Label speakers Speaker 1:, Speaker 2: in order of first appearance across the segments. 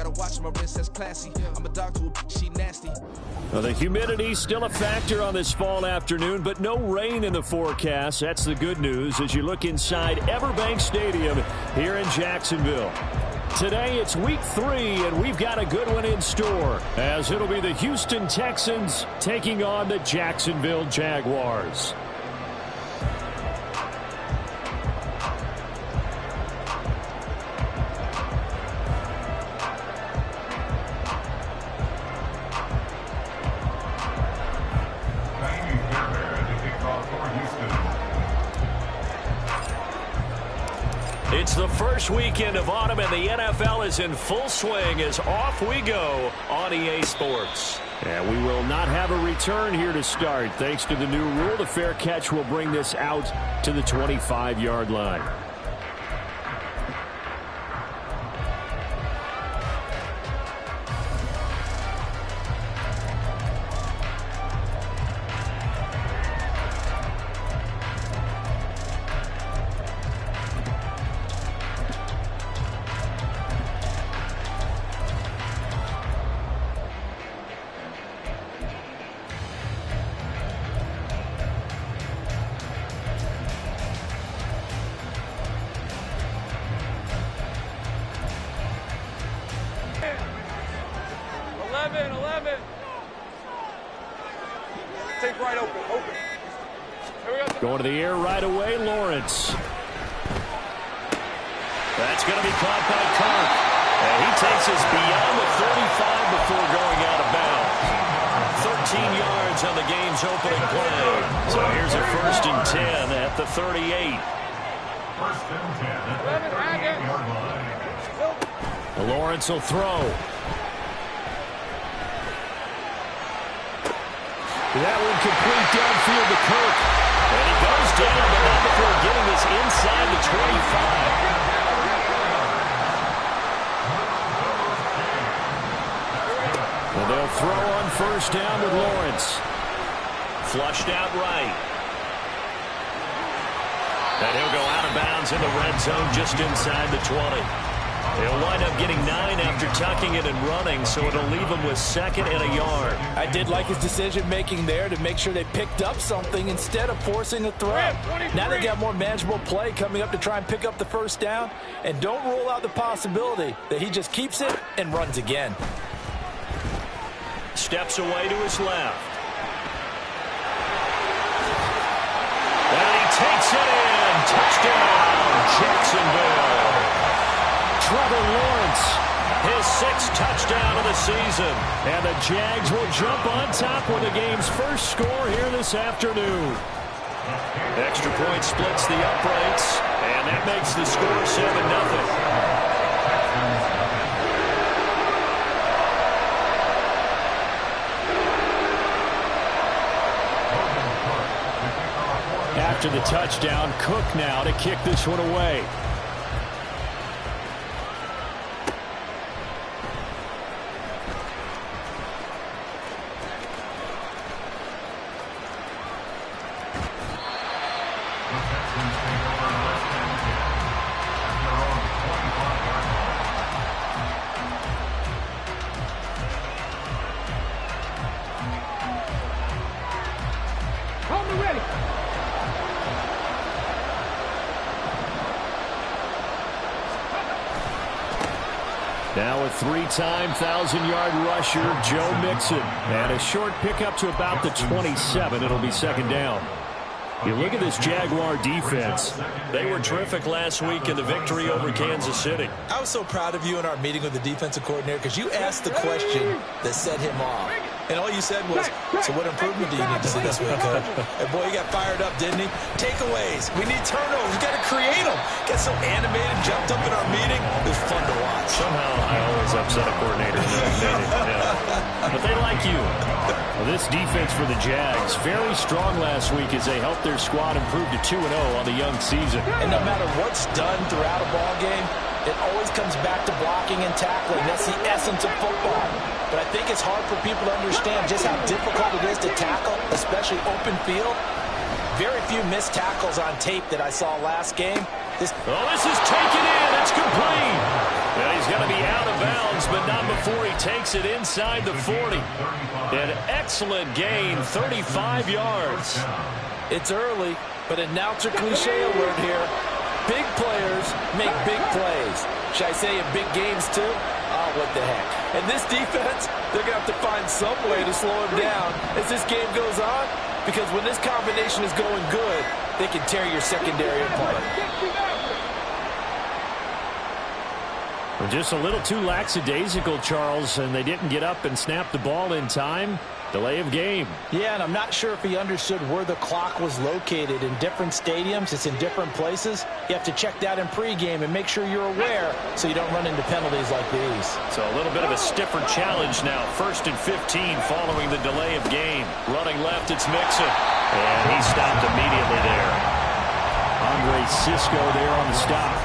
Speaker 1: Gotta watch my wrist, that's classy. I'm a dog to a she nasty.
Speaker 2: Well, the humidity still a factor on this fall afternoon, but no rain in the forecast. That's the good news as you look inside Everbank Stadium here in Jacksonville. Today it's week 3, and we've got a good one in store, as it'll be the Houston Texans taking on the Jacksonville Jaguars. It's the first weekend of autumn, and the NFL is in full swing as off we go on EA Sports. And we will not have a return here to start. Thanks to the new rule, the fair catch will bring this out to the 25-yard line.
Speaker 3: Take right open. Here we go.
Speaker 2: Going to the air right away, Lawrence. That's going to be caught by Kirk. And he takes us beyond the 35 before going out of bounds. 13 yards on the game's opening play. So here's a 1st and 10 at the 38.
Speaker 3: 1st and 10 at the 38-yard line.
Speaker 2: Lawrence will throw. That one complete downfield to Kirk. And he goes down, but not before getting this inside the 25. Well, they'll throw on 1st down with Lawrence. Flushed out right. And he'll go out of bounds in the red zone just inside the 20. He'll wind up getting 9 after tucking it and running, so it'll leave him with 2nd and a yard.
Speaker 4: I did like his decision-making there to make sure they picked up something instead of forcing a throw. Now they got more manageable play coming up to try and pick up the 1st down, and don't rule out the possibility that he just keeps it and runs again.
Speaker 2: Steps away to his left. And he takes it in. Touchdown, Jacksonville. Trevor Lawrence, his 6th touchdown of the season. And the Jags will jump on top with the game's first score here this afternoon. Extra point splits the uprights, and that makes the score 7-0. After the touchdown, Cook now to kick this one away. Now a 3-time 1,000-yard rusher, Joe Mixon. And a short pickup to about the 27. It'll be 2nd down. You look at this Jaguar defense. They were terrific last week in the victory over Kansas City.
Speaker 4: I was so proud of you in our meeting with the defensive coordinator because you asked the question that set him off. And all you said was, so what improvement do you need to see this week, Coach? And boy, he got fired up, didn't he? Takeaways. We need turnovers. We've got to create them. Got so animated, jumped up in our meeting. It was fun to watch.
Speaker 2: Somehow I always upset a coordinator in that meeting. Yeah. But they like you. Well, this defense for the Jags, very strong last week as they helped their squad improve to 2-0 on the young season.
Speaker 4: And no matter what's done throughout a ball game, it always comes back to blocking and tackling. That's the essence of football. But I think it's hard for people to understand just how difficult it is to tackle, especially open field. Very few missed tackles on tape that I saw last game.
Speaker 2: This is taken in. It's complete. And he's going to be out of bounds, but but not before he takes it inside the 40. An excellent gain, 35 yards.
Speaker 4: It's early, but announcer cliche alert here. Big players make big plays. Should I say in big games too? Oh, what the heck. And this defense, they're going to have to find some way to slow him down as this game goes on, because when this combination is going good, they can tear your secondary apart.
Speaker 2: Well, just a little too lackadaisical, Charles, and they didn't get up and snap the ball in time. Delay of game.
Speaker 4: Yeah, and I'm not sure if he understood where the clock was located. In different stadiums, it's in different places. You have to check that in pregame and make sure you're aware so you don't run into penalties like these.
Speaker 2: So a little bit of a stiffer challenge now. 1st and 15 following the delay of game. Running left, it's Mixon. And he stopped immediately there. Andre Cisco there on the stop.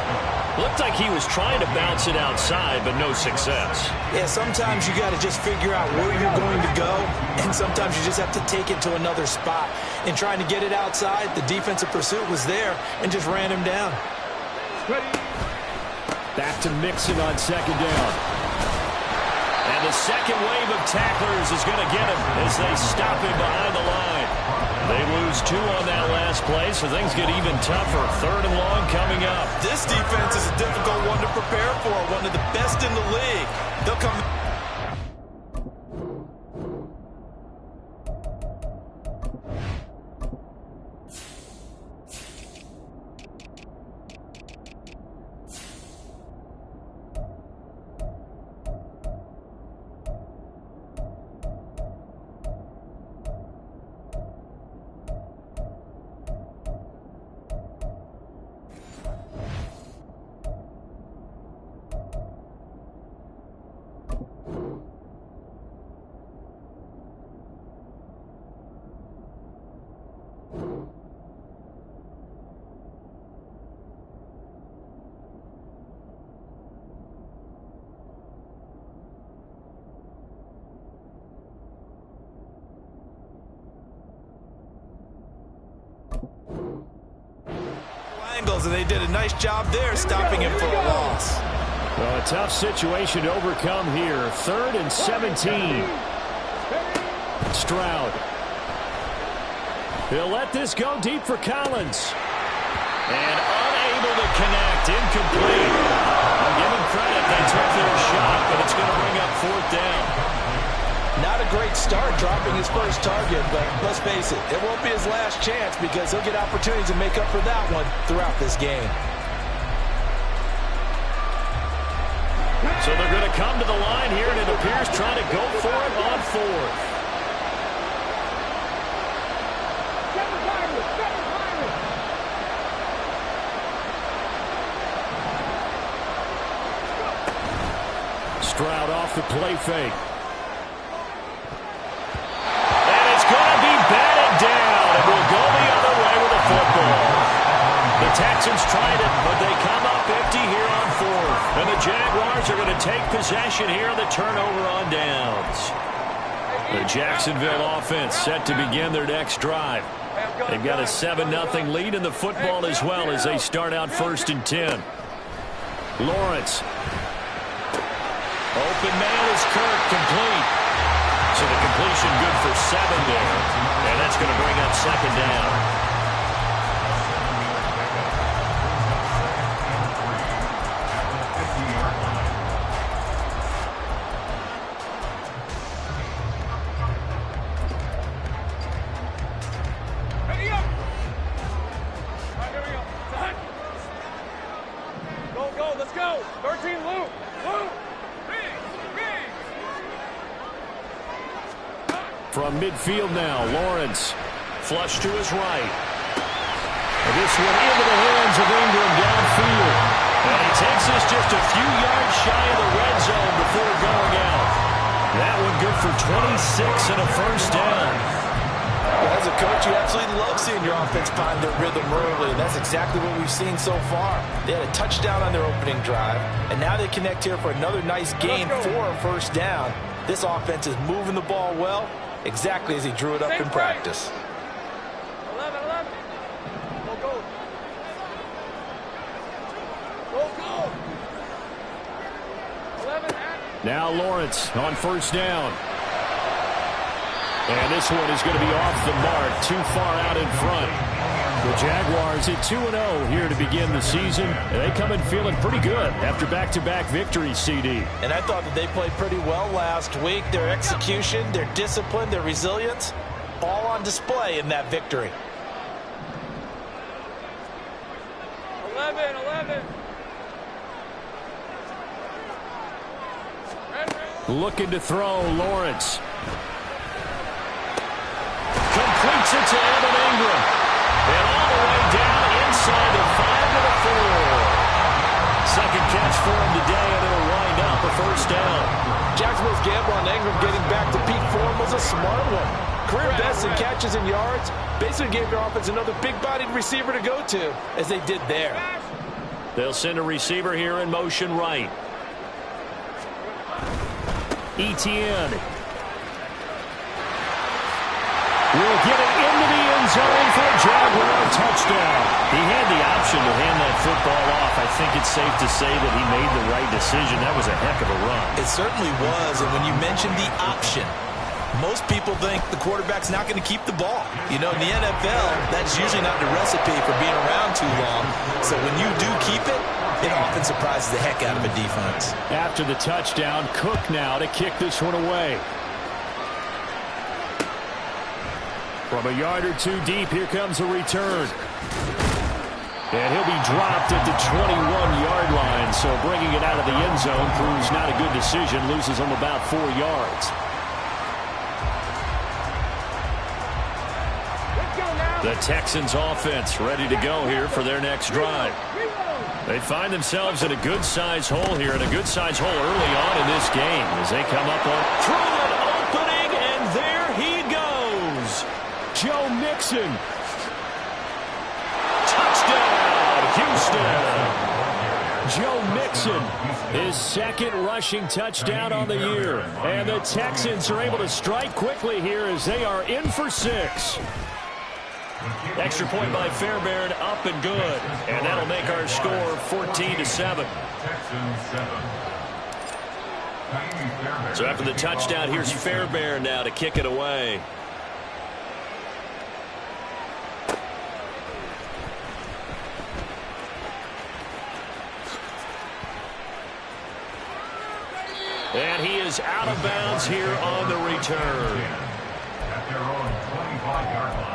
Speaker 2: Looked like he was trying to bounce it outside, but no success.
Speaker 4: Yeah, sometimes you got to just figure out where you're going to go, and sometimes you just have to take it to another spot. In trying to get it outside, the defensive pursuit was there and just ran him down.
Speaker 2: Back to Mixon on 2nd down. And the second wave of tacklers is going to get him as they stop him behind the line. They lose 2 on that last play, so things get even tougher. 3rd and long coming up.
Speaker 4: This defense is a difficult one to prepare for, one of the best in the league. They'll come... And they did a nice job there stopping him for a loss.
Speaker 2: Well, a tough situation to overcome here. 3rd and 17. Stroud. He'll let this go deep for Collins. And unable to connect. Incomplete. I'll give him credit. They took their shot, but it's going to bring up 4th down.
Speaker 4: Not a great start dropping his first target, but let's face it, it won't be his last chance because he'll get opportunities to make up for that one throughout this game.
Speaker 2: So they're going to come to the line here, and it appears trying to go for it on 4th. Stroud off the play fake. Down, and will go the other way with the football. The Texans tried it, but they come up empty here on 4th. And the Jaguars are going to take possession here on the turnover on downs. The Jacksonville offense set to begin their next drive. They've got a 7-0 lead in the football as well as they start out 1st and 10. Lawrence. Open man is Kirk, complete. So the completion good for 7 there. And that's going to bring up 2nd down.
Speaker 3: Ready up. All right, here we go. Go, let's go. 13, loop. Loop.
Speaker 2: From midfield now, Lawrence. Flush to his right. And this one into the hands of Ingram downfield. And he takes this just a few yards shy of the red zone before going out. That one good for 26 and a 1st down.
Speaker 4: Well, as a coach, you absolutely love seeing your offense find their rhythm early, and that's exactly what we've seen so far. They had a touchdown on their opening drive, and now they connect here for another nice gain for a 1st down. This offense is moving the ball well, exactly as he drew it up in practice.
Speaker 3: 11. Go, go. Go, go. 11,
Speaker 2: Now Lawrence on first down. And this one is going to be off the mark, too far out in front. The Jaguars at 2-0 here to begin the season. And they come in feeling pretty good after back-to-back victories, CD.
Speaker 4: And I thought that they played pretty well last week. Their execution, their discipline, their resilience, all on display in that victory.
Speaker 3: 11.
Speaker 2: Looking to throw, Lawrence. Completes it to Evan Ingram. And all the way down inside the 5 to the 4. Second catch for him today, and it'll wind up a first down.
Speaker 5: Jacksonville's gamble on Ingram getting back to peak form was a smart one. Career best in catches and yards. Basically gave their offense another big-bodied receiver to go to, as they did there.
Speaker 2: They'll send a receiver here in motion right. Etienne will get it into the end zone for a Jaguar touchdown. He had the option to hand that football off. I think it's safe to say that he made the right decision. That was a heck of a run.
Speaker 4: It certainly was, and when you mentioned the option, most people think the quarterback's not going to keep the ball. You know, in the NFL, that's usually not the recipe for being around too long. So when you do keep it, it often surprises the heck out of a defense.
Speaker 2: After the touchdown, Cook now to kick this one away. From a yard or two deep, here comes a return. And he'll be dropped at the 21-yard line. So bringing it out of the end zone proves not a good decision. Loses him about 4 yards. The Texans offense ready to go here for their next drive. They find themselves in a good-sized hole here, and a good-sized hole early on in this game as they come up on through an opening, and there he goes. Joe Mixon. Touchdown, Houston. Joe Mixon, his second rushing touchdown on the year. And the Texans are able to strike quickly here as they are in for 6. Extra point by Fairbairn, up and good. And that'll make our score 14-7. So after the touchdown, here's Fairbairn now to kick it away. And he is out of bounds here on the return.
Speaker 3: At their own 25-yard line.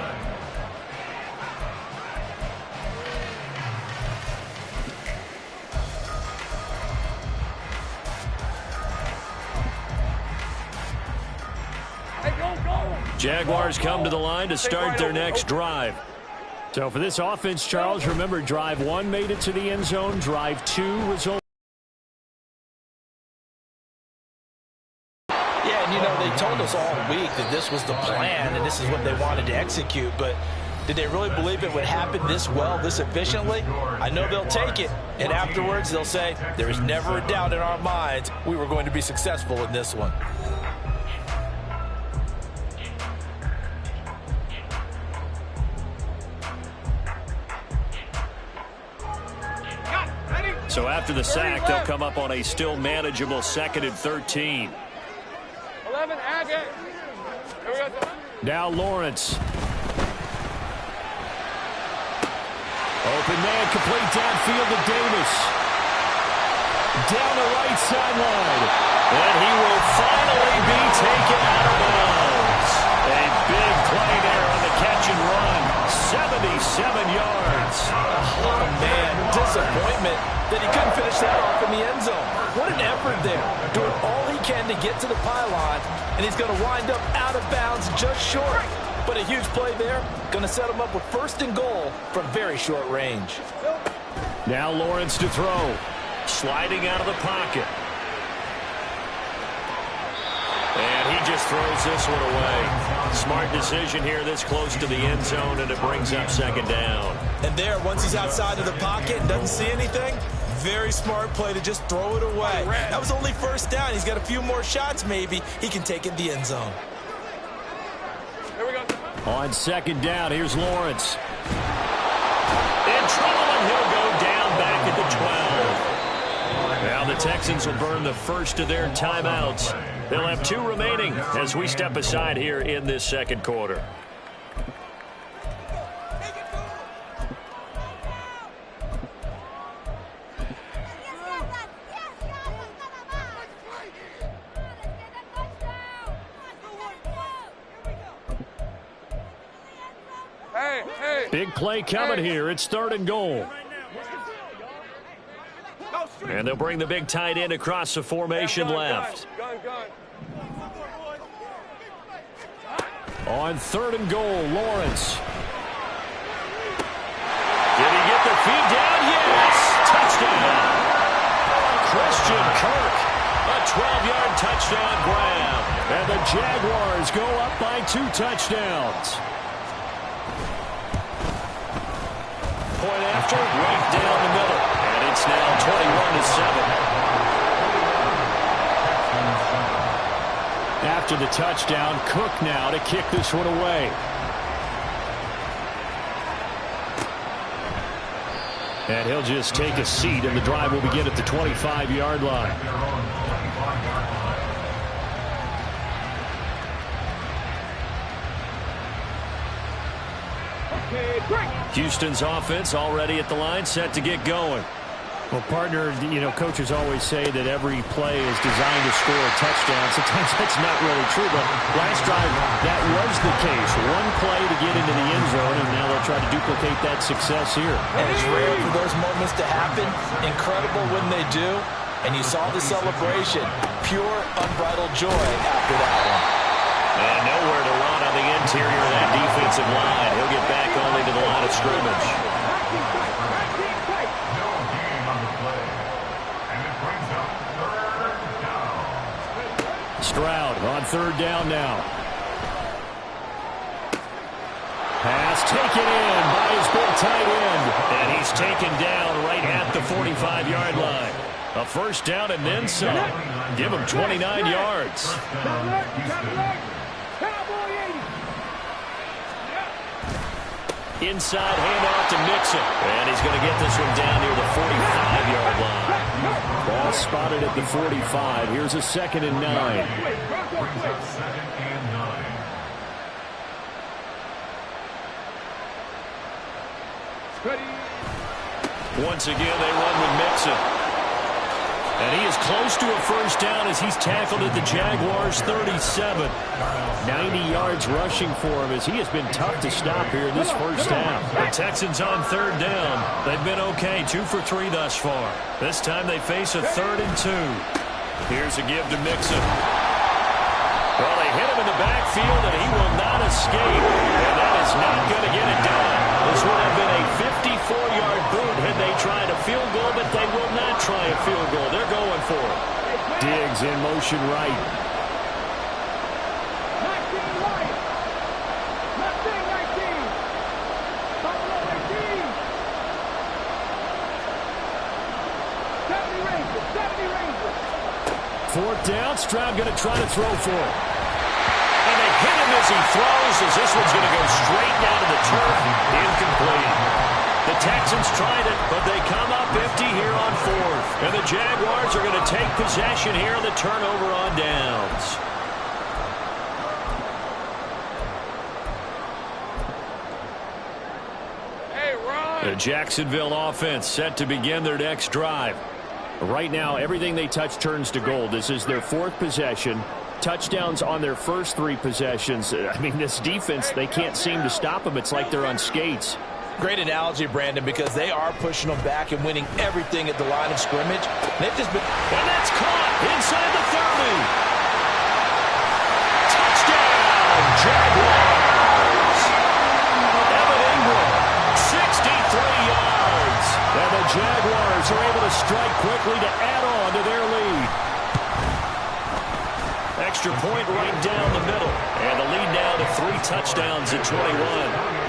Speaker 2: Jaguars come to the line to start their next drive. So for this offense, Charles, remember, drive 1 made it to the end zone. Drive 2 resulted.
Speaker 5: Yeah, and you know, they told us all week that this was the plan and this is what they wanted to execute, but did they really believe it would happen this well, this efficiently? I know they'll take it, and afterwards they'll say, there is never a doubt in our minds we were going to be successful in this one.
Speaker 2: So after the sack, they'll come up on a still manageable 2nd and 13.
Speaker 3: 11, Agate.
Speaker 2: Now Lawrence. Open man, complete downfield to Davis. Down the right sideline. And he will finally be taken out of bounds. A big play there on the catch and run. 77 yards.
Speaker 5: Oh, man, disappointment that he couldn't finish that off in the end zone. What an effort there, doing all he can to get to the pylon, and he's going to wind up out of bounds just short. But a huge play there, going to set him up with 1st and goal from very short range.
Speaker 2: Now Lawrence to throw, sliding out of the pocket. And he just throws this one away. Smart decision here this close to the end zone, and it brings up 2nd down.
Speaker 4: And there, once he's outside of the pocket and doesn't see anything, very smart play to just throw it away. That was only 1st down. He's got a few more shots maybe. He can take it in the end zone.
Speaker 3: Here we go.
Speaker 2: On 2nd down, here's Lawrence. In trouble, and he'll go down back at the 12. Now the Texans will burn the first of their timeouts. They'll have 2 remaining as we step aside here in this second quarter.
Speaker 3: Big play coming here. It's 3rd and goal.
Speaker 2: And they'll bring the big tight end across the formation left.
Speaker 3: On 3rd and goal, Lawrence.
Speaker 2: Did he get the feed down? Yes! Touchdown! Christian Kirk. A 12-yard touchdown grab.
Speaker 3: And the Jaguars go up by 2 touchdowns.
Speaker 2: Point after, right down the middle. And it's now 21-7.
Speaker 3: After the touchdown, Cook now to kick this one away. And he'll just take a seat, and the drive will begin at the 25-yard line.
Speaker 2: Houston's offense already at the line, set to get going.
Speaker 3: Well, partner, coaches always say that every play is designed to score a touchdown. Sometimes that's not really true, but last drive, that was the case. One play to get into the end zone, and now they'll try to duplicate that success here.
Speaker 5: And it's rare for those moments to happen. Incredible when they do. And you saw the celebration. Pure, unbridled joy after that one.
Speaker 2: And nowhere to run on the interior of that defensive line. He'll get back only to the line of scrimmage.
Speaker 3: Stroud on 3rd down now. Pass taken in by his big tight end.
Speaker 2: And he's taken down right at the 45-yard line. A first down and then some. Give him 29 yards. Inside handoff to Mixon. And he's going to get this one down near the 45-yard line.
Speaker 3: Ball spotted at the 45. Here's a 2nd and 9.
Speaker 2: Once again, they run with Mixon. And he is close to a first down as he's tackled at the Jaguars' 37.
Speaker 3: 90 yards rushing for him as he has been tough to stop here in this first half.
Speaker 2: The Texans on 3rd down. They've been okay, 2 for 3 thus far. This time they face a 3rd and 2. Here's a give to Mixon. Well, they hit him in the backfield, and he will not escape. And that is not going to get it done. This would have been a 54-yard boot had they tried a field goal, but they will not try a field goal. They're going for it.
Speaker 3: Diggs in motion right. Fourth down, Stroud going to try to throw for it.
Speaker 2: And they hit him as he throws, as this one's going to go straight down to the turf. Incomplete. The Texans tried it, but they come up empty here on 4th. And the Jaguars are going to take possession here on the turnover on downs. The Jacksonville offense set to begin their next drive. Right now, everything they touch turns to gold. This is their 4th possession. Touchdowns on their first 3 possessions. I mean, this defense, they can't seem to stop them. It's like they're on skates.
Speaker 5: Great analogy, Brandon, because they are pushing them back and winning everything at the line of scrimmage. They've just been...
Speaker 2: And that's caught inside the 30. Touchdown, Jaguars. Evan Ingram, 63 yards.
Speaker 3: And the Jaguars are able to strike quickly to add on to their lead.
Speaker 2: Extra point right down the middle. And the lead now to 3 touchdowns at 21.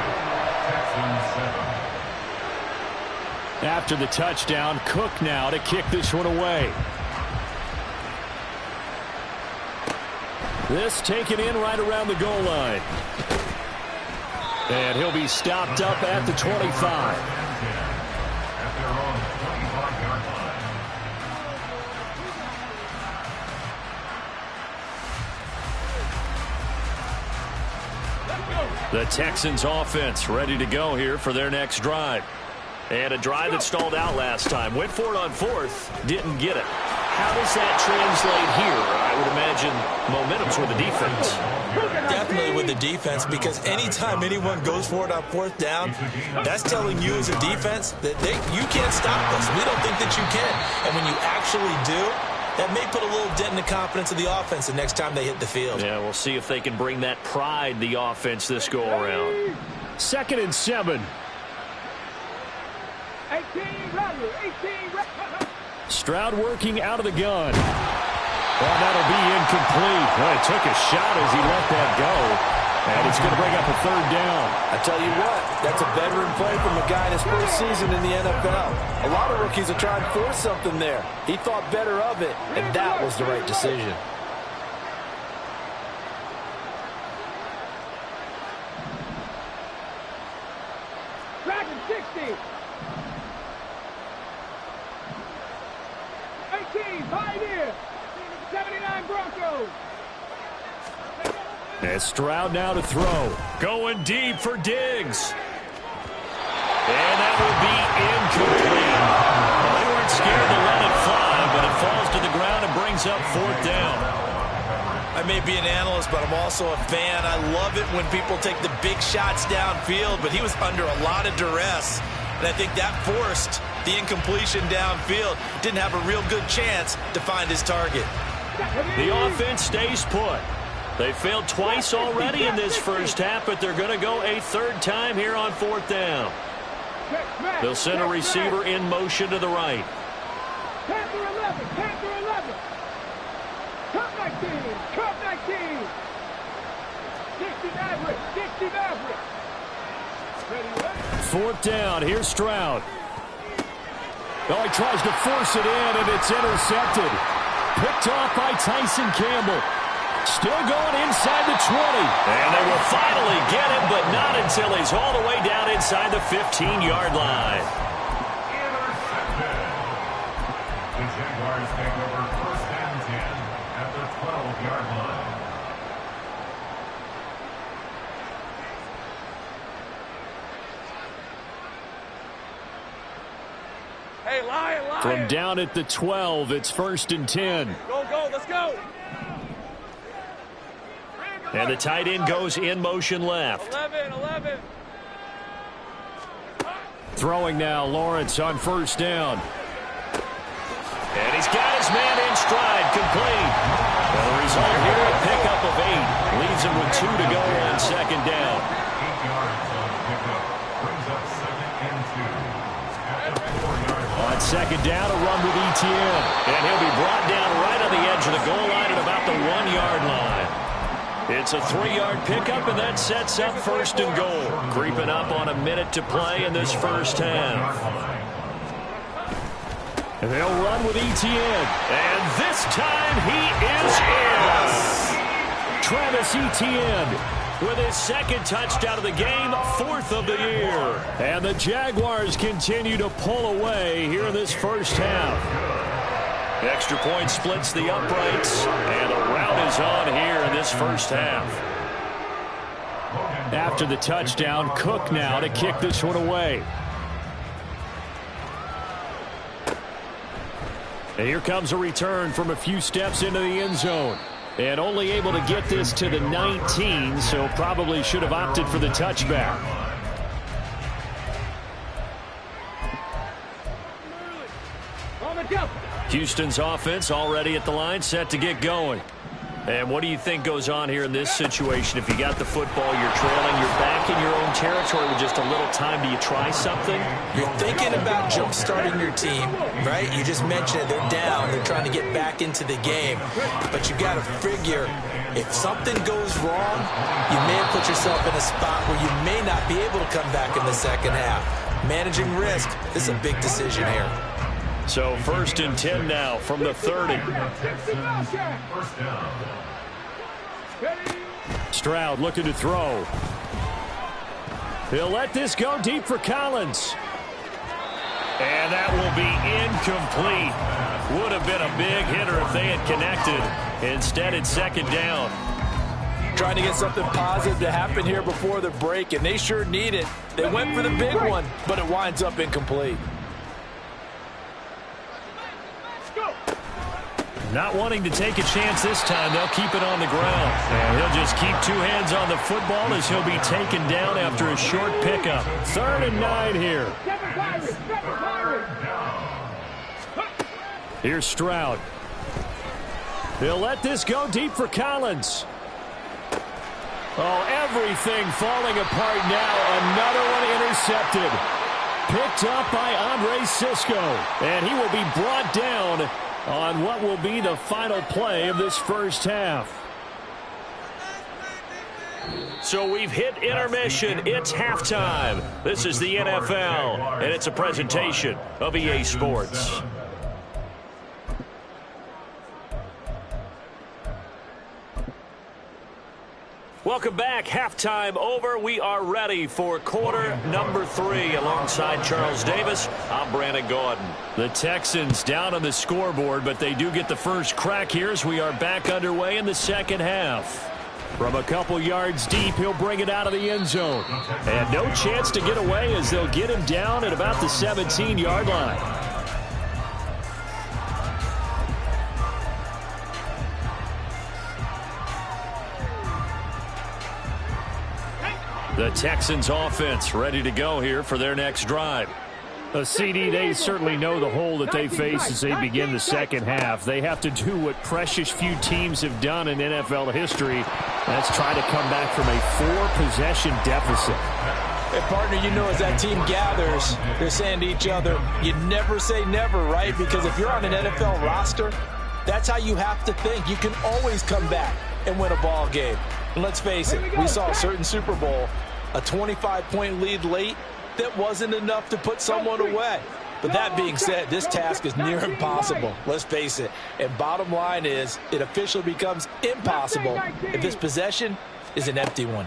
Speaker 3: After the touchdown, Cook now to kick this one away. This taken in right around the goal line. And he'll be stopped up at the 25. The Texans offense ready to go here for their next drive. And a drive that stalled out last time. Went for it on fourth, didn't get it. How does that translate here? I would imagine momentum's with the defense.
Speaker 4: Definitely with the defense, because anytime anyone goes for it on fourth down, that's telling you as a defense that you can't stop us. We don't think that you can. And when you actually do, that may put a little dent in the confidence of the offense the next time they hit the field.
Speaker 3: Yeah, we'll see if they can bring that pride, the offense, this go-around. 2nd and 7.
Speaker 6: 18,
Speaker 3: Stroud working out of the gun. Well, that'll be incomplete. Well, it took a shot as he let that go. And it's going to bring up a 3rd down.
Speaker 5: I tell you what, that's a veteran play from a guy in his first season in the NFL. A lot of rookies are trying to force something there. He thought better of it, and that was the right decision.
Speaker 6: Dragon 60. 18, Pioneer. 79 Broncos.
Speaker 3: And Stroud now to throw. Going deep for Diggs. And that will be incomplete. Well, they weren't scared to let it fly, but it falls to the ground and brings up 4th down.
Speaker 4: I may be an analyst, but I'm also a fan. I love it when people take the big shots downfield, but he was under a lot of duress. And I think that forced the incompletion downfield. Didn't have a real good chance to find his target.
Speaker 3: The offense stays put. They failed twice already in this first half, but they're going to go a 3rd time here on 4th down. They'll send a receiver in motion to the right.
Speaker 6: Panther 11, Panther 11. Cup 19, Cup 19. 60 Maverick, 60 Maverick. Ready,
Speaker 3: 4th down, here's Stroud. Oh, he tries to force it in, and it's intercepted. Picked off by Tyson Campbell. Still going inside the 20. And they will finally get him, but not until he's all the way down inside the 15-yard line.
Speaker 7: The Jaguars take over 1st and 10 at the 12-yard line.
Speaker 6: Hey, Lion.
Speaker 3: From down at the 12, it's 1st and 10.
Speaker 6: Go, let's go.
Speaker 3: And the tight end goes in motion left.
Speaker 6: 11.
Speaker 3: Throwing now, Lawrence on 1st down. And he's got his man in stride, complete. And the result here, a pickup of 8. Leaves him with 2 to go on 2nd down.
Speaker 7: 8 yards on pickup. Brings up 2nd and 2. At the 4-yard line.
Speaker 3: On 2nd down, a run with ETN. And he'll be brought down right on the edge of the goal line at about the 1-yard line. It's a 3-yard pickup, and that sets up 1st and goal. Creeping up on a minute to play in this first half. And they'll run with ETN. And this time he is in. Travis Etienne with his 2nd touchdown of the game, 4th of the year. And the Jaguars continue to pull away here in this first half. Extra point splits the uprights, and the rout is on here in this first half. After the touchdown, Cook now to kick this one away. And here comes a return from a few steps into the end zone. And only able to get this to the 19, so probably should have opted for the touchback. Houston's offense already at the line, set to get going. And what do you think goes on here in this situation? If you got the football, you're trailing, you're back in your own territory with just a little time. Do you try something?
Speaker 4: You're thinking about jump-starting your team, right? You just mentioned it. They're down. They're trying to get back into the game. But you got to figure, if something goes wrong, you may have put yourself in a spot where you may not be able to come back in the second half. Managing risk, this is a big decision here.
Speaker 3: So 1st and 10 now from the 30. Stroud looking to throw. He'll let this go deep for Collins. And that will be incomplete. Would have been a big hitter if they had connected. Instead, it's 2nd down.
Speaker 5: trying to get something positive to happen here before the break, and they sure need it. They went for the big one, but it winds up incomplete.
Speaker 3: Not wanting to take a chance this time, they'll keep it on the ground. And he'll just keep two hands on the football as he'll be taken down after a short pickup. 3rd and 9 here. Here's Stroud. He'll let this go deep for Collins. Oh, everything falling apart now. Another one intercepted. Picked up by Andre Cisco. And he will be brought down on what will be the final play of this first half.
Speaker 2: So we've hit intermission. It's halftime. This is the NFL, and it's a presentation of EA Sports. Welcome back. Halftime over. We are ready for quarter number 3. Alongside Charles Davis, I'm Brandon Gordon.
Speaker 3: The Texans down on the scoreboard, but they do get the first crack here as we are back underway in the second half. From a couple yards deep, he'll bring it out of the end zone. And no chance to get away as they'll get him down at about the 17-yard line. The Texans offense ready to go here for their next drive. A CD, they certainly know the hole that they face as they begin the second half. They have to do what precious few teams have done in NFL history. That's try to come back from a 4-possession deficit.
Speaker 5: Hey, partner, you know as that team gathers, they're saying to each other, you never say never, right? Because if you're on an NFL roster, that's how you have to think. You can always come back and win a ball game. And let's face it, we saw a certain Super Bowl, a 25-point lead late, that wasn't enough to put someone away. But that being said, this task is near impossible. Let's face it. And bottom line is, it officially becomes impossible if this possession is an empty one.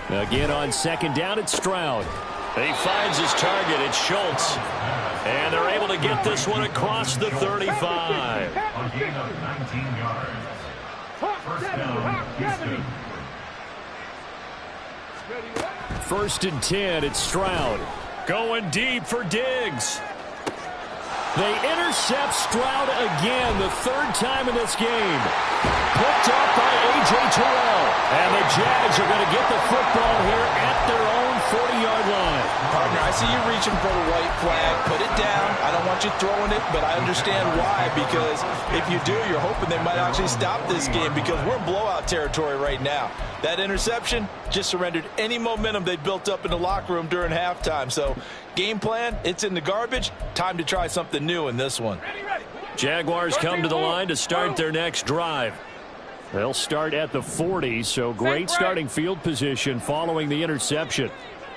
Speaker 3: Again on second down, it's Stroud.
Speaker 2: He finds his target. It's Schultz. And they're able to get this one across the 35.
Speaker 7: On gain of 19 yards. First down, Houston.
Speaker 3: 1st and 10, it's Stroud.
Speaker 2: Going deep for Diggs.
Speaker 3: They intercept Stroud again, the 3rd time in this game. Picked up by A.J. Terrell. And the Jags are going to get the football here at their own 40-yard line.
Speaker 5: Partner, I see you reaching for the white flag. Put it down. I don't want you throwing it, but I understand why. Because if you do, you're hoping they might actually stop this game because we're in blowout territory right now. That interception just surrendered any momentum they built up in the locker room during halftime. So game plan, it's in the garbage. Time to try something new in this one.
Speaker 3: Jaguars come to the line to start their next drive. They'll start at the 40, so great starting field position following the interception.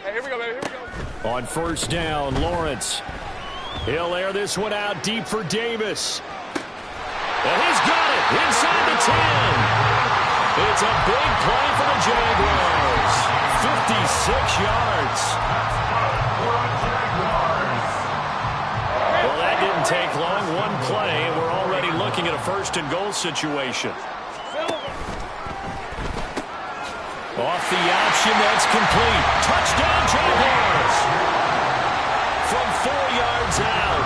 Speaker 6: Hey, here we go, baby. Here we go.
Speaker 3: On 1st down, Lawrence. He'll air this one out deep for Davis. And he's got it inside the 10. It's a big play for the Jaguars. 56 yards.
Speaker 2: Well, that didn't take long. One play, and we're already looking at a 1st and goal situation.
Speaker 3: Off the option, that's complete. Touchdown, Jaguars!
Speaker 2: From 4 yards out.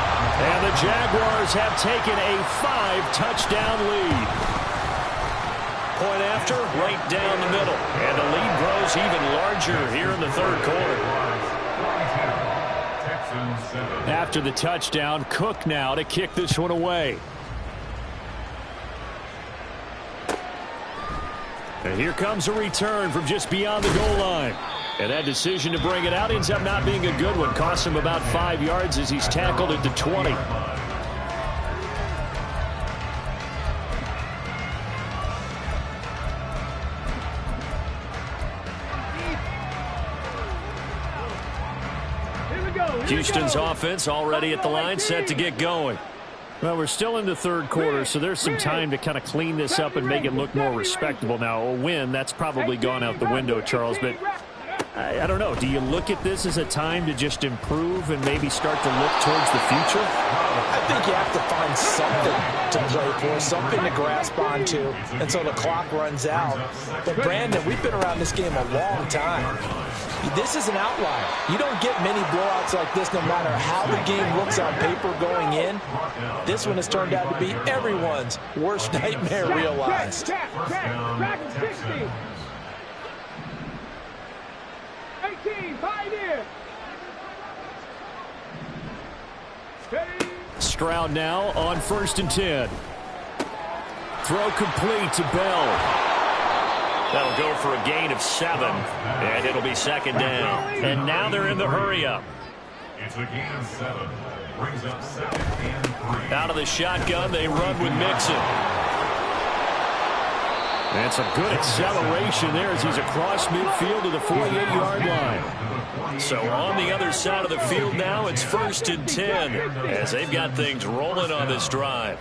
Speaker 3: And the Jaguars have taken a 5-touchdown lead.
Speaker 2: Point after, right down the middle. And the lead grows even larger here in the 3rd quarter.
Speaker 3: After the touchdown, Cook now to kick this one away. And here comes a return from just beyond the goal line. And that decision to bring it out ends up not being a good one. Costs him about 5 yards as he's tackled at the 20. Houston's offense already at the line, set to get going. Well, we're still in the 3rd quarter, so there's some time to kind of clean this up and make it look more respectable. Now, a win, that's probably gone out the window, Charles, but I don't know. Do you look at this as a time to just improve and maybe start to look towards the future?
Speaker 5: I think you have to find something to play for, something to grasp onto until the clock runs out. But, Brandon, we've been around this game a long time. This is an outlier. You don't get many blowouts like this no matter how the game looks on paper going in. This one has turned out to be everyone's worst nightmare realized.
Speaker 6: Dragon 60. 18, pioneer.
Speaker 3: Stroud now on 1st and 10. Throw complete to Bell. That'll go for a gain of 7, and it'll be 2nd down. And now they're in the hurry-up.
Speaker 7: It's a gain of 7. Brings up 2nd and 3.
Speaker 3: Out of the shotgun, they run with Mixon. And some good acceleration there as he's across midfield to the 48-yard line. So on the other side of the field now, it's 1st and 10 as they've got things rolling on this drive.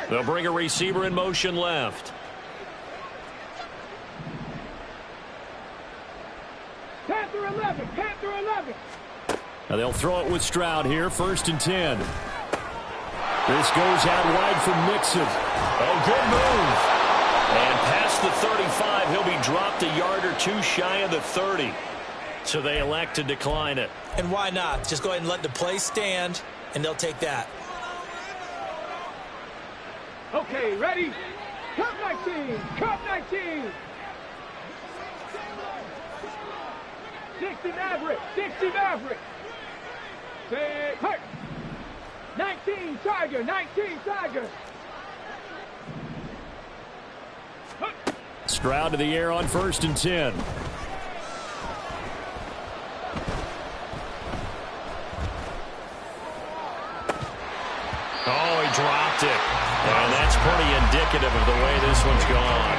Speaker 3: They'll bring a receiver in motion left.
Speaker 6: Panther 11, Panther 11.
Speaker 3: Now they'll throw it with Stroud here, 1st and 10. This goes out wide for Mixon. Oh, good move. And past the 35, he'll be dropped a yard or two shy of the 30. So they elect to decline it.
Speaker 4: And why not? Just go ahead and let the play stand, and they'll take that.
Speaker 6: Okay, ready? Cup 19, Cup 19. 60 Maverick, 60 Maverick. Say, hurt. 19 Tiger, 19 Tiger.
Speaker 3: Stroud to the air on 1st and 10. Oh, he dropped it. And that's pretty indicative of the way this one's gone.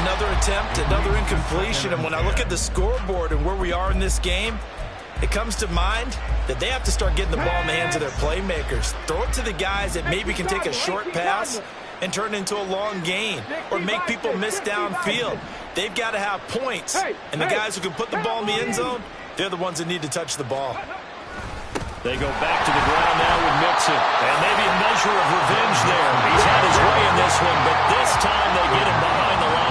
Speaker 4: Another attempt, another incompletion. And when I look at the scoreboard and where we are in this game, it comes to mind that they have to start getting the ball in the hands of their playmakers. Throw it to the guys that maybe can take a short pass and turn it into a long gain or make people miss downfield. They've got to have points. And the guys who can put the ball in the end zone, they're the ones that need to touch the ball.
Speaker 3: They go back to the ground now with Mixon. And maybe a measure of revenge there. He's had his way in this one, but this time they get him behind the line.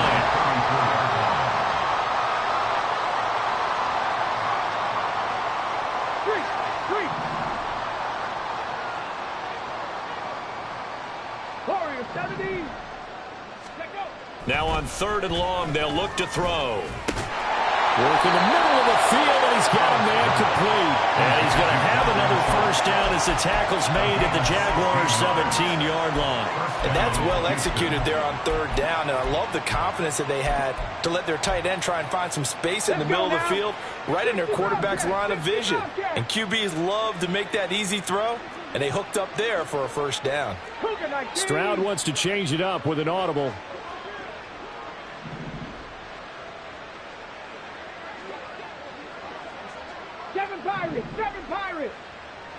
Speaker 6: Warrior 70.
Speaker 3: Now on 3rd and long, they'll look to throw. Work in the middle of the field, and he's got a man complete. And he's going to have another 1st down as the tackle's made at the Jaguars' 17-yard line.
Speaker 5: And that's well executed there on 3rd down. And I love the confidence that they had to let their tight end try and find some space in the middle of the field, right in their quarterback's line of vision. And QBs love to make that easy throw, and they hooked up there for a 1st down.
Speaker 3: Stroud wants to change it up with an audible.
Speaker 6: Seven Pirates.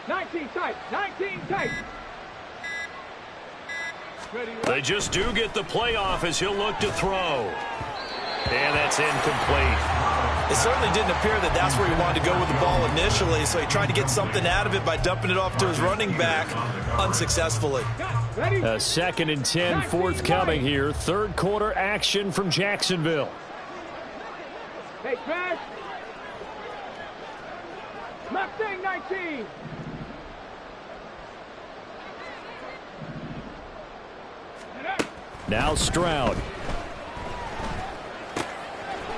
Speaker 6: 19 tight, 19 tight.
Speaker 3: They just do get the playoff as he'll look to throw. And that's incomplete.
Speaker 4: It certainly didn't appear that that's where he wanted to go with the ball initially, so he tried to get something out of it by dumping it off to his running back unsuccessfully.
Speaker 3: A 2nd and 10 forthcoming here. 3rd quarter action from Jacksonville.
Speaker 6: Hey, Crash. Mustang 19.
Speaker 3: Now Stroud.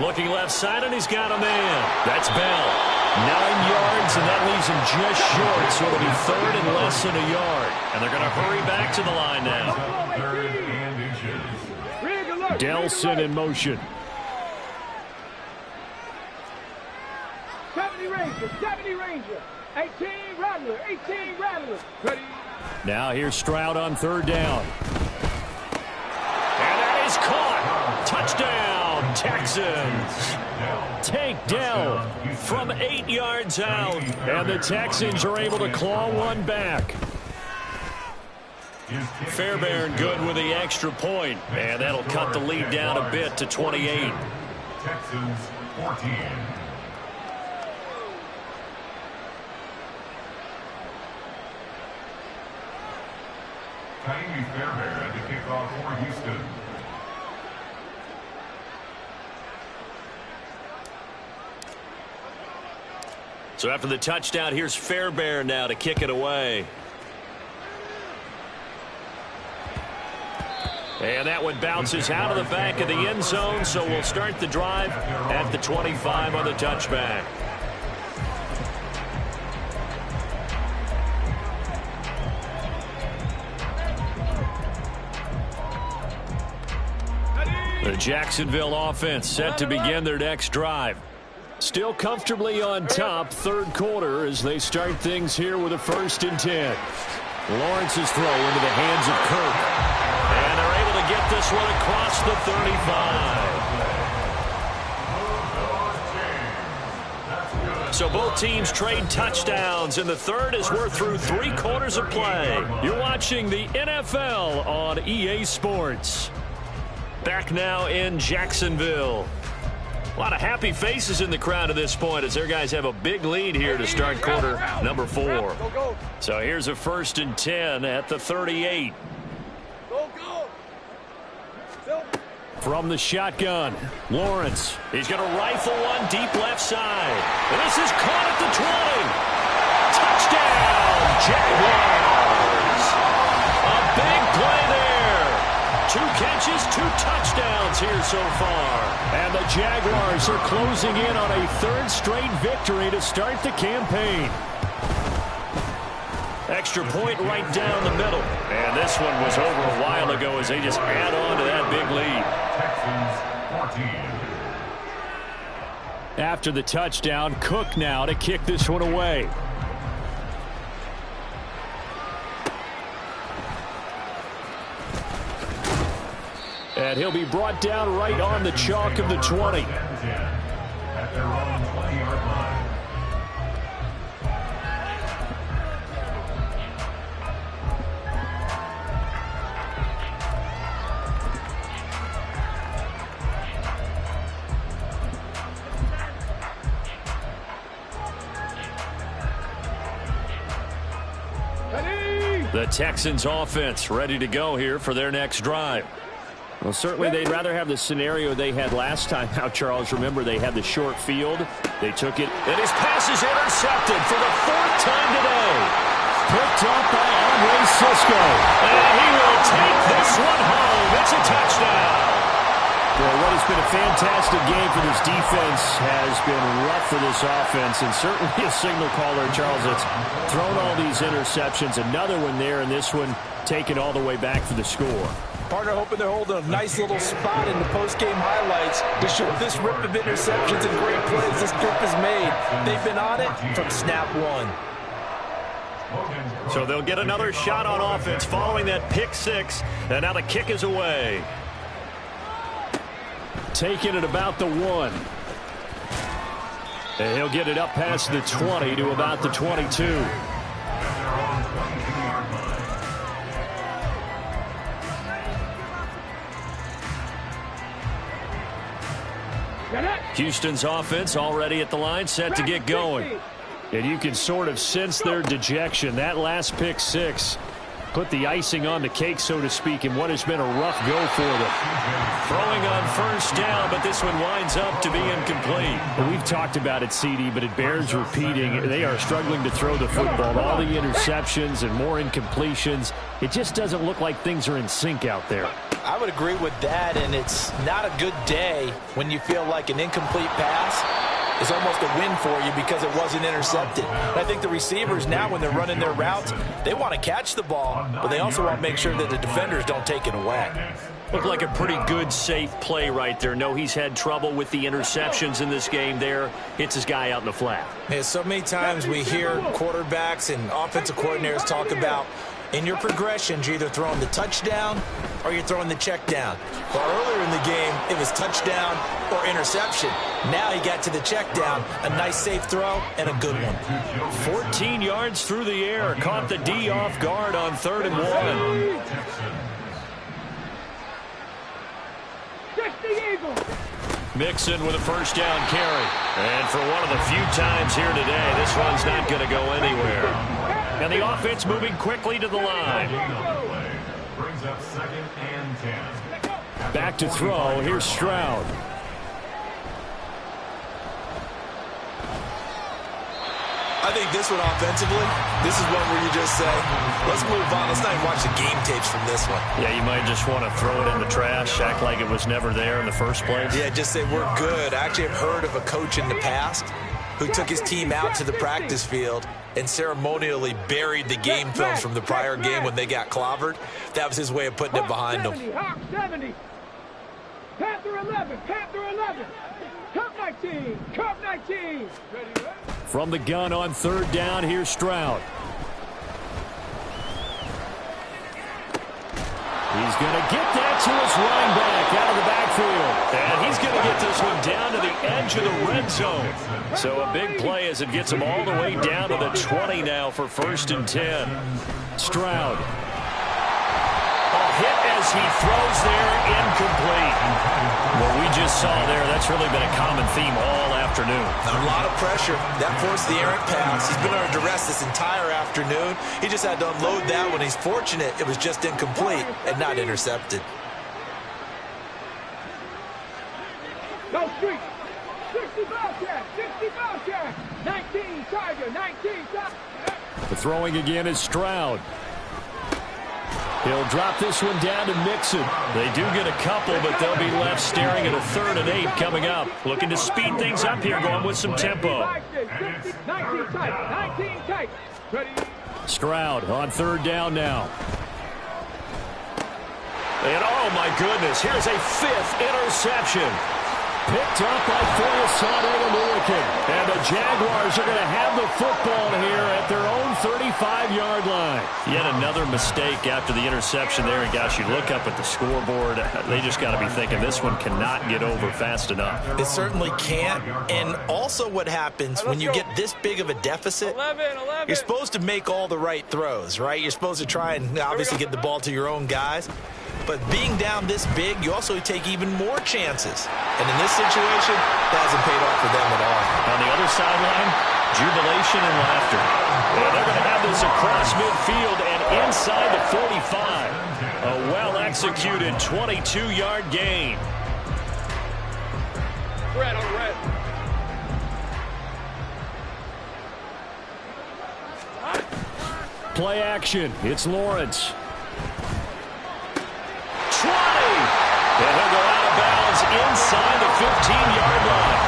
Speaker 3: Looking left side, and he's got a man. That's Bell. 9 yards, and that leaves him just short, so it'll be 3rd and less than a yard. And they're going to hurry back to the line now.
Speaker 7: 3rd and inches.
Speaker 3: Delson in motion.
Speaker 6: 70 Ranger, 70 Ranger. 18 Rattler, 18 Rattler. Ready.
Speaker 3: Now here's Stroud on 3rd down. And that is caught. Touchdown, Texans. Take down from 8 yards out. And the Texans are able to claw one back. Fairbairn good with the extra point. And that'll cut the lead down a bit to 28.
Speaker 7: Texans 14. Taimi Fairbairn at the kickoff for Houston.
Speaker 2: So after the touchdown, here's Fairbairn now to kick it away. And that one bounces out of the back of the end zone, so we'll start the drive at the 25 on the touchback. The Jacksonville offense set to begin their next drive. Still comfortably on top, third quarter, as they start things here with a 1st and 10. Lawrence's throw into the hands of Kirk. And they're able to get this one across the 35. So both teams trade touchdowns in the third as we're through 3 quarters of play. You're watching the NFL on EA Sports. Back now in Jacksonville. A lot of happy faces in the crowd at this point as their guys have a big lead here to start quarter number 4. So here's a 1st and 10 at the 38. From the shotgun, Lawrence. He's going to rifle one deep left side. And this is caught at the 20. Touchdown, Jaguars. A big play there. 2 catches, 2 touchdowns here so far. And the Jaguars are closing in on a 3rd straight victory to start the campaign. Extra point right down the middle. And this one was over a while ago as they just add on to that big lead.
Speaker 7: Texans 14.
Speaker 3: After the touchdown, Cook now to kick this one away. And he'll be brought down right on the chalk of the 20.
Speaker 7: At their own 20-yard line.
Speaker 2: The Texans offense ready to go here for their next drive.
Speaker 3: Well, certainly they'd rather have the scenario they had last time. Now, Charles, remember they had the short field. They took it.
Speaker 2: And his pass is intercepted for the 4th time today.
Speaker 3: Picked up by Andre Cisco.
Speaker 2: And he will take this one home. It's a touchdown.
Speaker 3: Well, what has been a fantastic game for this defense has been rough for this offense, and certainly a signal caller, Charles, that's thrown all these interceptions. Another one there, and this one taken all the way back for the score.
Speaker 5: Partner hoping they're holding a nice little spot in the post-game highlights to show this rip of interceptions and great plays this group has made. They've been on it from snap 1.
Speaker 2: So they'll get another shot on offense following that pick 6, and now the kick is away.
Speaker 3: Taking it about the 1. And he'll get it up past the 20 to about the 22.
Speaker 2: Houston's offense already at the line, set to get going.
Speaker 3: And you can sort of sense their dejection. That last pick 6 put the icing on the cake, so to speak, in what has been a rough go for them.
Speaker 2: Throwing on 1st down, but this one winds up to be incomplete.
Speaker 3: Well, we've talked about it, CD, but it bears repeating. They are struggling to throw the football. All the interceptions and more incompletions. It just doesn't look like things are in sync out there.
Speaker 5: I would agree with that, and it's not a good day when you feel like an incomplete pass is almost a win for you because it wasn't intercepted. And I think the receivers now, when they're running their routes, they want to catch the ball, but they also want to make sure that the defenders don't take it away.
Speaker 2: Looked like a pretty good, safe play right there. No, he's had trouble with the interceptions in this game there. Hits his guy out in the flat.
Speaker 4: Yeah, so many times we hear quarterbacks and offensive coordinators talk about in your progressions, you're either throwing the touchdown or you're throwing the check down. Well, earlier in the game, it was touchdown or interception. Now he got to the check down, a nice safe throw, and a good one.
Speaker 2: 14 yards through the air. Caught the D off guard on 3rd and 1. Mixon with a 1st down carry. And for one of the few times here today, this one's not going to go anywhere. And the offense moving quickly to the line.
Speaker 7: up 2nd and 10.
Speaker 3: Back to throw. Here's Stroud.
Speaker 4: I think this one offensively, this is one where you just say, let's move on. Let's not even watch the game tapes from this one.
Speaker 3: Yeah, you might just want to throw it in the trash, act like it was never there in the first place.
Speaker 4: Yeah, just say we're good. I actually have heard of a coach in the past who took his team out to the practice field and ceremonially buried the game films from the prior game when they got clobbered. That was his way of putting it behind them.
Speaker 6: 70. Panther 11. Panther 11. Cup 19. Cup 19.
Speaker 3: From the gun on 3rd down, here's Stroud. He's going to get that to his running back out of the backfield. And he's going to get this one down to the edge of the red zone. So a big play as it gets him all the way down to the 20 now for 1st and 10. Stroud. A hit as he throws there, incomplete. What we just saw there, that's really been a common theme all afternoon.
Speaker 4: A lot of pressure. That forced the errant pass. He's been under duress this entire afternoon. He just had to unload that one. He's fortunate it was just incomplete and not intercepted.
Speaker 6: Go street. 60 Bobcat. 60 Bobcat. 19 Tiger. 19 Tiger.
Speaker 3: The throwing again is Stroud. He'll drop this one down to Mixon. They do get a couple, but they'll be left staring at a 3rd and 8 coming up. Looking to speed things up here, going with some tempo.
Speaker 6: 19 tight. 19 tight. Ready.
Speaker 3: Stroud on 3rd down now. And oh my goodness, here's a 5th interception. Picked up by Foyesade. And the Jaguars are going to have the football here at their own 35-yard line. Yet another mistake after the interception there. And gosh, you look up at the scoreboard, they just got to be thinking this one cannot get over fast enough.
Speaker 4: It certainly can't. And also what happens when you get this big of a deficit,
Speaker 6: 11.
Speaker 4: you're supposed to make all the right throws, right? You're supposed to try and obviously get the ball to your own guys. But being down this big, you also take even more chances. And in this situation, that hasn't paid off for them at all.
Speaker 3: On the other sideline, jubilation and laughter. And they're going to have this across midfield and inside the 45. A well-executed 22-yard gain.
Speaker 6: Red on red.
Speaker 3: Play action. It's Lawrence. 20. And he'll go out of bounds inside the 15-yard line.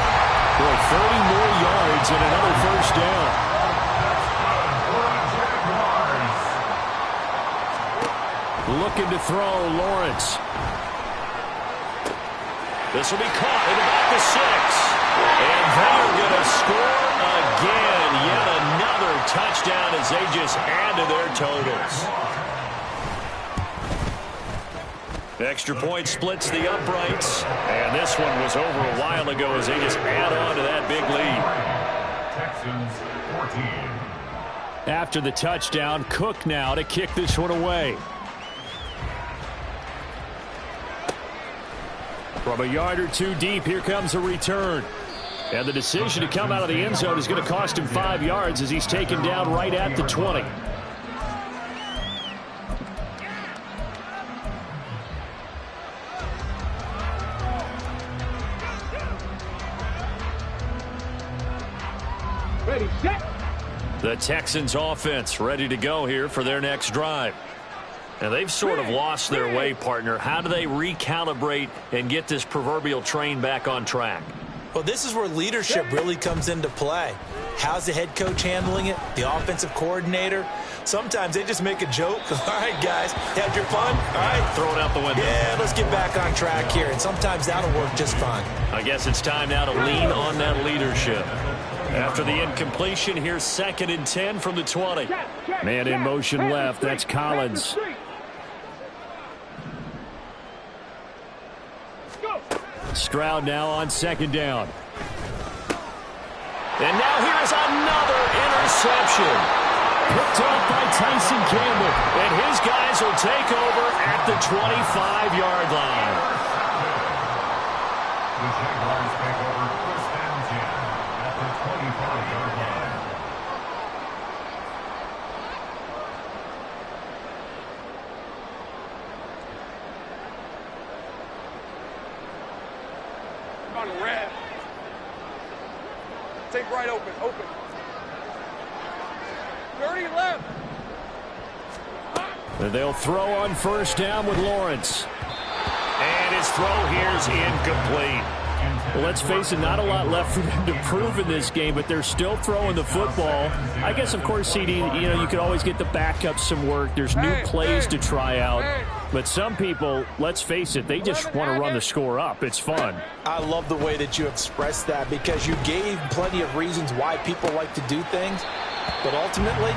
Speaker 3: Boy, 30 more yards and another 1st down. Looking to throw, Lawrence. This will be caught in the back of 6. And they're going to score again. Yet another touchdown as they just add to their totals. Extra point splits the uprights, and this one was over a while ago as they just add on to that big lead.
Speaker 7: Texans 14.
Speaker 3: After the touchdown, Cook now to kick this one away. From a yard or 2 deep, here comes a return. And the decision to come out of the end zone is going to cost him 5 yards as he's taken down right at the 20.
Speaker 6: Ready, set.
Speaker 3: The Texans offense ready to go here for their next drive. And they've sort of lost their way, partner. How do they recalibrate and get this proverbial train back on track?
Speaker 4: Well, this is where leadership really comes into play. How's the head coach handling it? The offensive coordinator? Sometimes they just make a joke. All right, guys, had your fun? All right.
Speaker 3: Throw it out the window.
Speaker 4: Yeah, let's get back on track here. And sometimes that'll work just fine.
Speaker 3: I guess it's time now to lean on that leadership. After the incompletion, here's 2nd and 10 from the 20. Man in motion left. That's Collins. Stroud now on 2nd down. And now here's another interception. Picked up by Tyson Campbell. And his guys will take over at the 25-yard line.
Speaker 7: The Jaguars take over 1st and 10 at the 25-yard line.
Speaker 6: on the red. Take right open. 30 left.
Speaker 3: And they'll throw on first down with Lawrence.
Speaker 2: And his throw here's incomplete.
Speaker 3: Well, let's face it, not a lot left for them to prove in this game, but they're still throwing the football. I guess, of course, CD, you could always get the backups some work. There's new plays to try out. But some people, let's face it, they just want to run the score up. It's fun.
Speaker 5: I love the way that you expressed that because you gave plenty of reasons why people like to do things. But ultimately,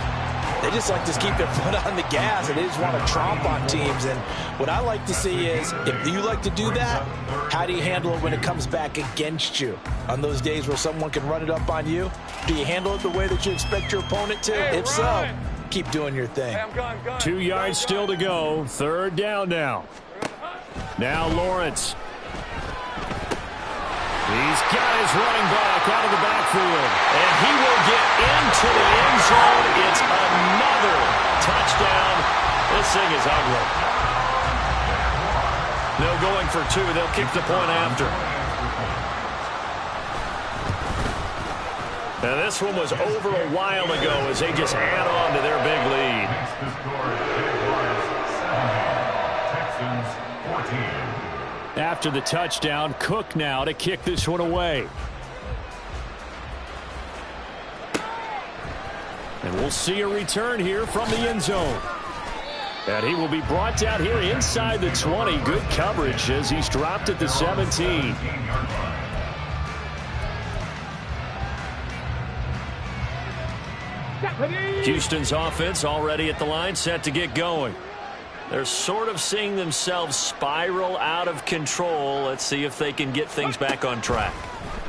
Speaker 5: they just like to keep their foot on the gas, and they just want to tromp on teams. And what I like to see is, if you like to do that, how do you handle it when it comes back against you? On those days where someone can run it up on you, do you handle it the way that you expect your opponent to? If so, keep doing your thing.
Speaker 3: 2 yards still to go. Third down now. Now Lawrence. He's got his running back out of the backfield.
Speaker 2: And he will get into the end zone. It's another touchdown. This thing is ugly. No going for two. They'll kick the point after. Now this one was over a while ago as they just add on to their big lead.
Speaker 7: Texans 14.
Speaker 3: After the touchdown, Cook now to kick this one away. And we'll see a return here from the end zone. And he will be brought down here inside the 20. Good coverage as he's dropped at the 17. Houston's offense already at the line, set to get going. They're sort of seeing themselves spiral out of control. Let's see if they can get things back on track.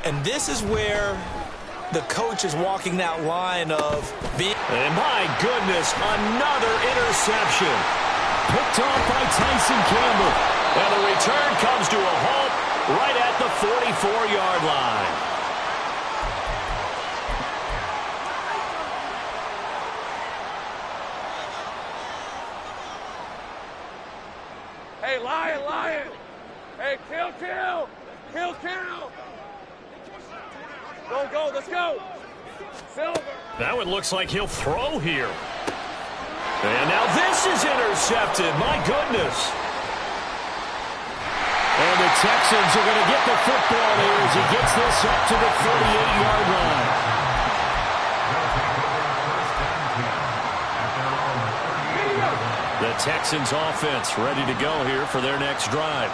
Speaker 5: And this is where the coach is walking that line of being...
Speaker 2: And my goodness, another interception.
Speaker 3: Picked off by Tyson Campbell.
Speaker 2: And the return comes to a halt right at the 44-yard line.
Speaker 6: Hey, Lion. Hey, kill. Go, let's go. Silver.
Speaker 2: Now it looks like he'll throw here. And now this is intercepted. My goodness.
Speaker 3: And the Texans are going to get the football here as he gets this up to the 48-yard line. The Texans offense ready to go here for their next drive.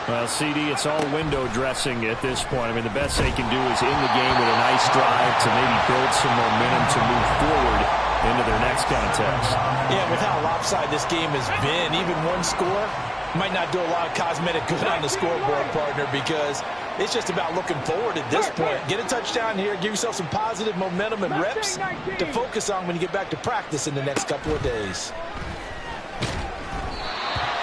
Speaker 3: Well, CD, it's all window dressing at this point. I mean, the best they can do is in the game with a nice drive to maybe build some momentum to move forward into their next contest.
Speaker 5: Yeah, with how lopsided this game has been, even one score might not do a lot of cosmetic good on the scoreboard, partner, because it's just about looking forward at this point. Get a touchdown here, give yourself some positive momentum and reps to focus on when you get back to practice in the next couple of days.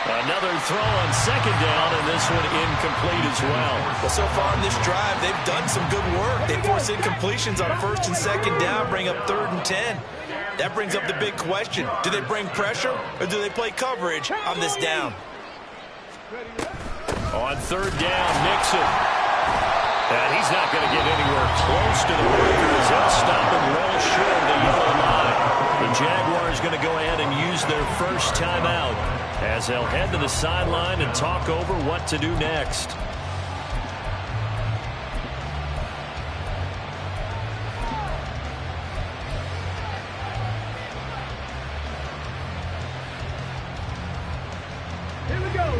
Speaker 2: Another throw on second down, and this one incomplete as well.
Speaker 5: Well, so far in this drive, they've done some good work. They force incompletions on first and second down, bring up 3rd and 10. That brings up the big question. Do they bring pressure, or do they play coverage on this down?
Speaker 2: On 3rd down, Nixon. And he's not going to get anywhere close to the marker as he'll stop him well short of the yellow line. The Jaguars going to go ahead and use their first timeout as they'll head to the sideline and talk over what to do next.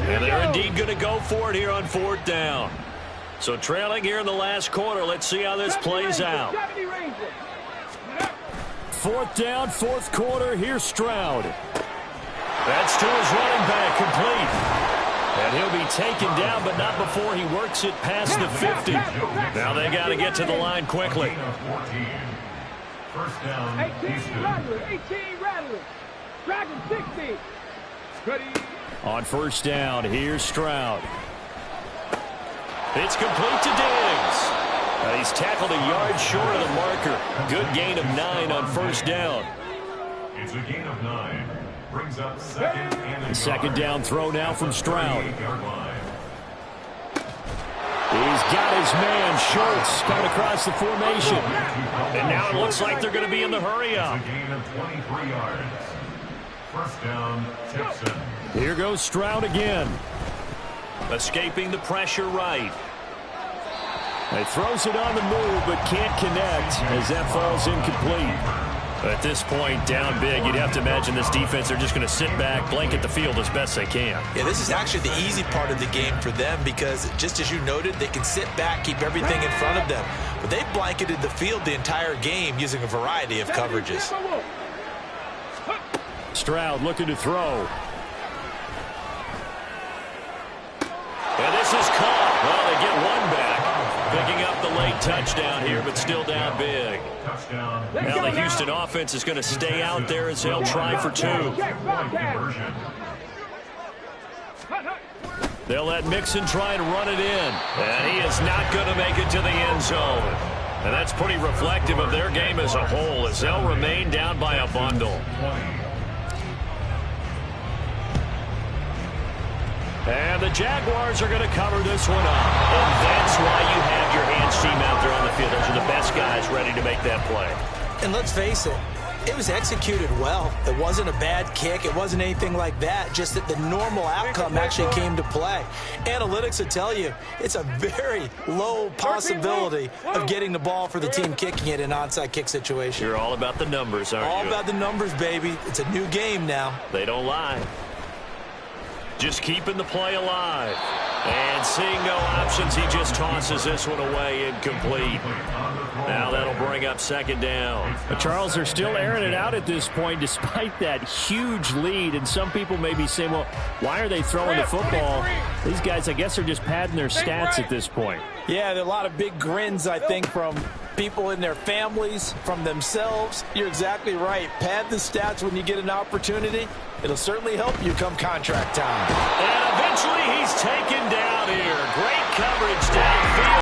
Speaker 2: And they're indeed going to go for it here on 4th down. So trailing here in the last quarter. Let's see how this plays out.
Speaker 3: 4th down, 4th quarter. Here's Stroud.
Speaker 2: That's to his running back, complete. And he'll be taken down, but not before he works it past the 50. Now they got to get to the line quickly.
Speaker 7: 1st down,
Speaker 6: 18 Rattler. Dragon 60. Ready.
Speaker 3: On 1st down, here's Stroud.
Speaker 2: It's complete to Diggs. He's tackled a yard short of the marker. Good gain of 9 on 1st down.
Speaker 7: It's a gain of 9. Brings up 2nd and a
Speaker 3: Second
Speaker 7: yard.
Speaker 3: down throw now from Stroud.
Speaker 7: 38-yard line.
Speaker 3: He's He's got his man, Schultz, coming across the formation. And now it looks like they're going to be in the hurry-up.
Speaker 7: Gain of 23 yards. First down, Texans.
Speaker 3: Here goes Stroud again.
Speaker 2: Escaping the pressure right.
Speaker 3: He throws it on the move, but can't connect as that falls incomplete. At this point, down big, you'd have to imagine this defense, they're just going to sit back, blanket the field as best they can.
Speaker 4: Yeah, this is actually the easy part of the game for them because, just as you noted, they can sit back, keep everything in front of them. But they blanketed the field the entire game using a variety of coverages.
Speaker 3: Stroud looking to throw.
Speaker 2: And this is caught. Well, they get one back. Picking up the late touchdown here, but still down big. Now the Houston offense is going to stay out there as they'll try for two.
Speaker 3: They'll let Mixon try and run it in.
Speaker 2: And he is not going to make it to the end zone. And that's pretty reflective of their game as a whole as they'll remain down by a bundle. And the Jaguars are going to cover this one up. And that's why you have your hands team out there on the field. Those are the best guys ready to make that play.
Speaker 4: And let's face it, it was executed well. It wasn't a bad kick. It wasn't anything like that. Just that the normal outcome actually came to play. Analytics will tell you it's a very low possibility of getting the ball for the team kicking it in an onside kick situation.
Speaker 2: You're all about the numbers, aren't you?
Speaker 4: All about the numbers, baby. It's a new game now.
Speaker 2: They don't lie. Just keeping the play alive. And seeing no options, he just tosses this one away incomplete. Now that'll bring up second down.
Speaker 3: But Charles, they're still airing it out at this point despite that huge lead. And some people may be saying, well, why are they throwing the football? These guys, I guess, are just padding their stats at this point.
Speaker 5: Yeah, there are a lot of big grins, I think, from people in their families, from themselves. You're exactly right. Pad the stats when you get an opportunity. It'll certainly help you come contract time.
Speaker 2: And eventually he's taken down here. Great coverage downfield.